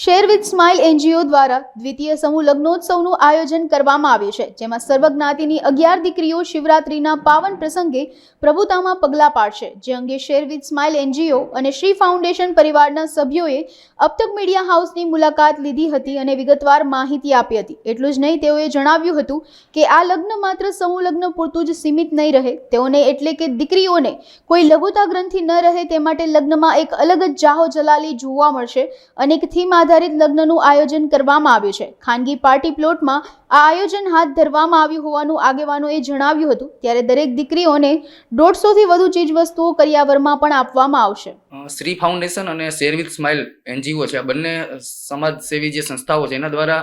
Share with smile NGO દ્વારા દ્વિતીય સમૂહ લગ્નોત્સવનું આયોજન કરવામાં આવ્યું છે, જેમાં સર્વજ્ઞાતિની 11 દીકરીઓ શિવરાત્રીના પાવન પ્રસંગે પ્રભુતામાં પગલાં પાડશે. જે અંગે શેર વિથ સ્માઇલ એનજીઓ અને શ્રી ફાઉન્ડેશન પરિવારના સભ્યોએ અબતક મીડિયા હાઉસની મુલાકાત લીધી હતી અને વિગતવાર માહિતી આપી હતી. એટલું જ નહીં, તેઓએ જણાવ્યું હતું કે આ લગ્ન માત્ર સમૂહ લગ્ન પૂરતું જ સીમિત નહીં રહે. તેઓને એટલે કે દીકરીઓને કોઈ લઘુતા ગ્રંથિ ન રહે તે માટે લગ્નમાં એક અલગ જ જાહો જલાલી જોવા મળશે. અનેક થીમ આધારિત લગ્નનું આયોજન કરવામાં આવ્યું છે. ખાનગી પાર્ટી પ્લોટમાં આ આયોજન હાથ ધરવામાં આવ્યું હોવાનું આગેવાનોએ જણાવ્યું હતું. ત્યારે દરેક દીકરીઓને 150 થી વધુ ચીજ વસ્તુઓ કરિયાવરમાં પણ આપવામાં આવશે. શ્રી ફાઉન્ડેશન અને શેર વિથ સ્માઇલ એનજીઓ છે, આ બંને સમાજ સેવી જે સંસ્થાઓ છે એના દ્વારા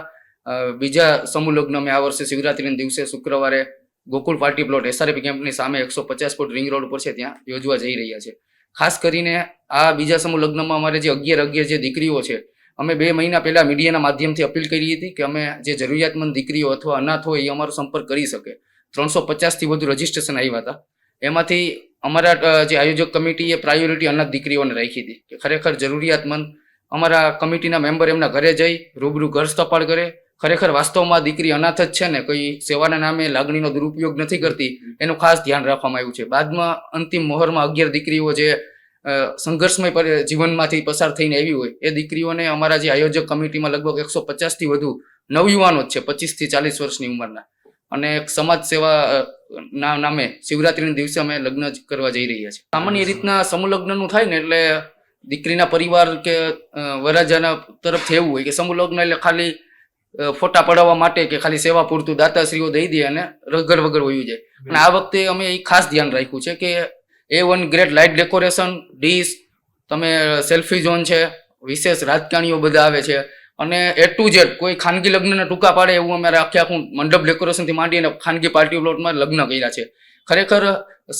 બીજા સમૂહ લગ્ન અમે આ વર્ષે શિવરાત્રીના દિવસે શુક્રવારે ગોકુળ પાર્ટી પ્લોટ એસઆરપી કેમ્પની સામે 150 ફૂટ રિંગ રોડ પર છે ત્યાં યોજવા જઈ રહ્યા છે. ખાસ કરીને આ બીજા સમૂહ લગ્નમાં અમારે જે 11 જે દીકરીઓ છે, અમે 2 મહિના પહેલા મીડિયાના માધ્યમથી અપીલ કરી હતી કે અમે જે જરૂરિયાતમંદ દીકરીઓ અથવા અનાથ હોય એ અમારો સંપર્ક કરી શકે. 350 થી વધુ રજીસ્ટ્રેશન આવ્યા હતા. એમાંથી અમારા જે આયોજક કમિટીએ પ્રાયોરિટી અનાથ દીકરીઓને રાખી હતી કે ખરેખર જરૂરિયાતમંદ અમારા કમિટીના મેમ્બર એમના ઘરે જઈ રૂબરૂ ઘર સ્થપાળ કરે. ખરેખર વાસ્તવમાં દીકરી અનાથ જ છે ને, કોઈ સેવાના નામે લાગણીનો દુરુપયોગ નથી કરતી, એનું ખાસ ધ્યાન રાખવામાં આવ્યું છે. બાદમાં અંતિમ મોહરમાં 11 દીકરીઓ જે સંઘર્ષમય જીવનમાંથી પસાર થઈને આવી હોય એ દીકરીઓને અમારા જે આયોજક કમિટીમાં લગભગ 150 થી વધુ નવયુવાનો જ છે, 25 થી 40 વર્ષની ઉંમરના, અને સમાજ સેવા ના નામે શિવરાત્રીના દિવસે અમે લગ્ન કરવા જઈ રહ્યા છીએ. સામાન્ય રીતના સમૂહ લગ્નનું થાય ને એટલે દીકરીના પરિવાર કે વરરાજાના તરફથી એવું હોય કે સમૂહ લગ્ન એટલે ખાલી ફોટા પડાવવા માટે કે ખાલી સેવા પૂરતું દાતાશ્રીઓ દઈ દે અને રગર વગર વયું જાય. અને આ વખતે અમે એ ખાસ ધ્યાન રાખ્યું છે કે A1 grade light decoration, dish, તમે સેલ્ફી ઝોન છે, વિશેષ રાજકારણીઓ બધા આવે છે, અને A to Z કોઈ ખાનગી લગ્નના ટૂંકા પાડે એવું અમારે આખું મંડપ ડેકોરેશનથી માંડી અને ખાનગી પાર્ટી પ્લોટમાં લગ્ન કર્યા છે. ખરેખર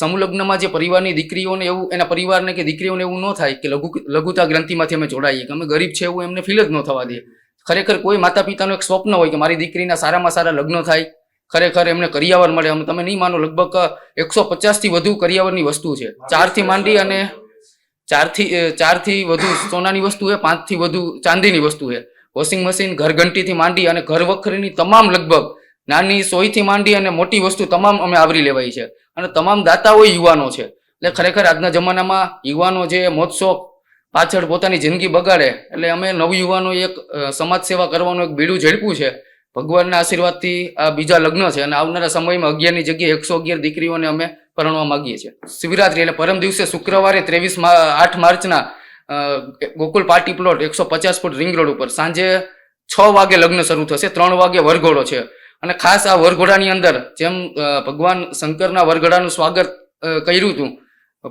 સમૂહ લગ્નમાં જે પરિવારની દીકરીઓને એવું, એના પરિવારને કે દીકરીઓને એવું ન થાય કે લઘુતા ગ્રંથિમાંથી અમે જોડાઈએ કે અમે ગરીબ છે એવું એમને ફીલ જ ન થવા દઈએ. ખરેખર કોઈ માતા પિતાનું એક સ્વપ્ન હોય કે મારી દીકરીના સારામાં સારા લગ્ન થાય, ખરેખર એમને કરિયાવર મળે. અમે તમે નહીં માનો, લગભગ 150 થી વધુ કરિયાવરની વસ્તુ છે. 4 થી માંડી અને 4 થી વધુ સોનાની વસ્તુ છે, 5 થી વધુ ચાંદીની વસ્તુ છે, વોશિંગ મશીન, ઘરઘંટીથી માંડી અને ઘર વખરીની તમામ લગભગ નાની સોયથી માંડી અને મોટી વસ્તુ તમામ અમે આવરી લેવાય છે. અને તમામ દાતાઓ યુવાનો છે. એટલે ખરેખર આજના જમાનામાં યુવાનો જે મોજશોખ પાછળ પોતાની જિંદગી બગાડે, એટલે અમે નવયુવાનો એક સમાજ સેવા કરવાનું એક બીડું ઝડપ્યું છે. ભગવાનના આશીર્વાદથી આ બીજા લગ્ન છે અને આવનારા સમયમાં 11 ની જગ્યાએ 111 દીકરીઓને અમે પરણવા માંગીએ છીએ. શિવરાત્રી એટલે પરમ દિવસે શુક્રવારે 8 માર્ચના Gokul party plot 150 foot ring road ઉપર સાંજે 6 વાગે લગ્ન શરૂ થશે. 3 વાગે વરઘોડો છે. અને ખાસ આ વરઘોડાની અંદર જેમ ભગવાન શંકરના વરઘોડાનું સ્વાગત કર્યું હતું,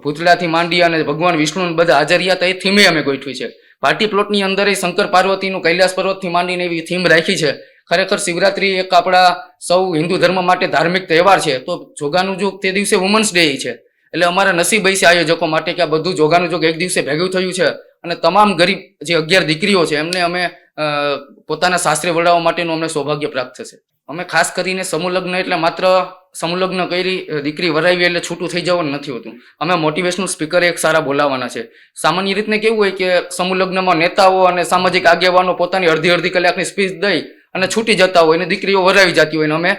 ભૂતળાથી માંડી અને ભગવાન વિષ્ણુ બધા હાજર રહ્યા હતા, એ થીમે અમે ગોઠવી છે. પાર્ટી પ્લોટની અંદર શંકર પાર્વતીનું કૈલાસ પર્વતથી માંડીને એવી થીમ રાખી છે. ખરેખર શિવરાત્રી એક આપણા સૌ હિન્દુ ધર્મ માટે ધાર્મિક તહેવાર છે. તો જોગાનું જોગ તે દિવસે વુમન્સ ડે છે. એટલે અમારા નસીબ છે આયોજકો માટે કે આ બધું જોગાનું જોગ એક દિવસે ભેગું થયું છે. અને તમામ ગરીબ જે 11 દીકરીઓ છે એમને અમે પોતાના સાસરે વડાવવા માટેનું અમને સૌભાગ્ય પ્રાપ્ત થશે. અમે ખાસ કરીને સમૂહ લગ્ન એટલે માત્ર સમૂહ લગ્ન કરી દીકરી વરાવી એટલે છૂટું થઈ જવાનું નથી હોતું. અમે મોટિવેશનલ સ્પીકર એક સારા બોલાવવાના છે. સામાન્ય રીતને કેવું હોય કે સમૂહ લગ્નમાં નેતાઓ અને સામાજિક આગેવાનો પોતાની અડધી કલાકની સ્પીચ દઈ અને છૂટી જતા હોય ને દીકરીઓ વરાવી જતી હોય ને અમે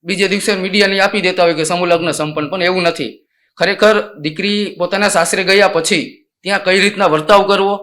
બીજે દિવસે મીડિયાને આપી દેતા હોય કે સમૂહ લગ્ન સંપન્ન. પણ એવું નથી. ખરેખર દીકરી પોતાના સાસરે ગયા પછી ત્યાં કઈ રીતના વર્તાવ કરવો,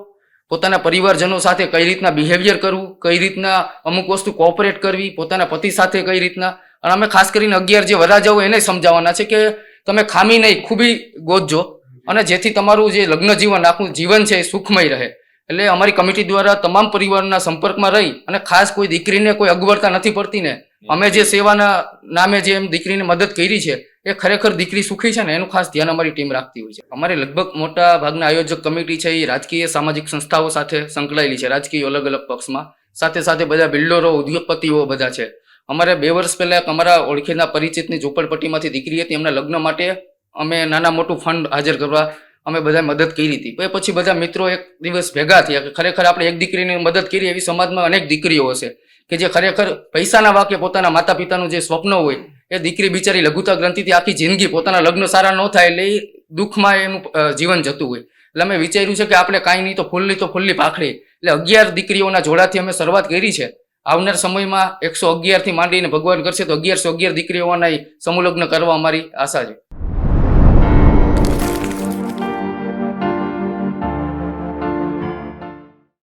પોતાના પરિવારજનો સાથે કઈ રીતના બિહેવિયર કરવું, કઈ રીતના અમુક વસ્તુ કોઓપરેટ કરવી, પોતાના પતિ સાથે કઈ રીતના. અને અમે ખાસ કરીને 11 જે વરરાજાઓ એને સમજાવવાના છે કે તમે ખામી નહીં, ખૂબી ગોતજો, અને જેથી તમારું જે લગ્ન જીવન આખું જીવન છે એ સુખમય રહે. એટલે અમારી કમિટી દ્વારા તમામ પરિવારના સંપર્કમાં રહી અને ખાસ કોઈ દીકરીને કોઈ અગવડતા નથી પડતી ને, અમે જે સેવાના નામે જે એમ દીકરીને મદદ કરી છે એ ખરેખર દીકરી સુખી છે ને એનું ખાસ ધ્યાન અમારી ટીમ રાખતી હોય છે. અમારી લગભગ મોટા ભાગના આયોજક કમિટી છે એ રાજકીય સામાજિક સંસ્થાઓ સાથે સંકળાયેલી છે, રાજકીય અલગ અલગ પક્ષમાં. સાથે સાથે બધા બિલ્ડરો, ઉદ્યોગપતિઓ બધા છે. અમારે 2 વર્ષ પહેલા અમારા ઓળખીના પરિચિતની ઝૂંપડપટ્ટીમાંથી દીકરી હતી, એમના લગ્ન માટે અમે નાના મોટું ફંડ હાજર કરવા અમે બધા મદદ કરી હતી. પછી બધા મિત્રો એક દિવસ ભેગા થયા કે ખરેખર આપણે એક દીકરીની મદદ કરી, એવી સમાજમાં અનેક દીકરીઓ હશે કે જે ખરેખર પૈસાના વાકે પોતાના માતા પિતાનું જે સ્વપ્ન હોય એ દીકરી બિચારી લઘુતા ગ્રંથિથી આખી જિંદગી પોતાના લગ્ન સારા ન થાય એટલે એ દુઃખમાં એનું જીવન જતું હોય. એટલે અમે વિચાર્યું છે કે આપણે કાંઈ નહીં તો ફૂલની પાખડી એટલે 11 દીકરીઓના જોડાથી અમે શરૂઆત કરી છે. આવનાર સમયમાં 111 થી માંડીને ભગવાન કરશે તો 1111 દીકરીઓના સમૂહ લગ્ન કરવા અમારી આશા છે.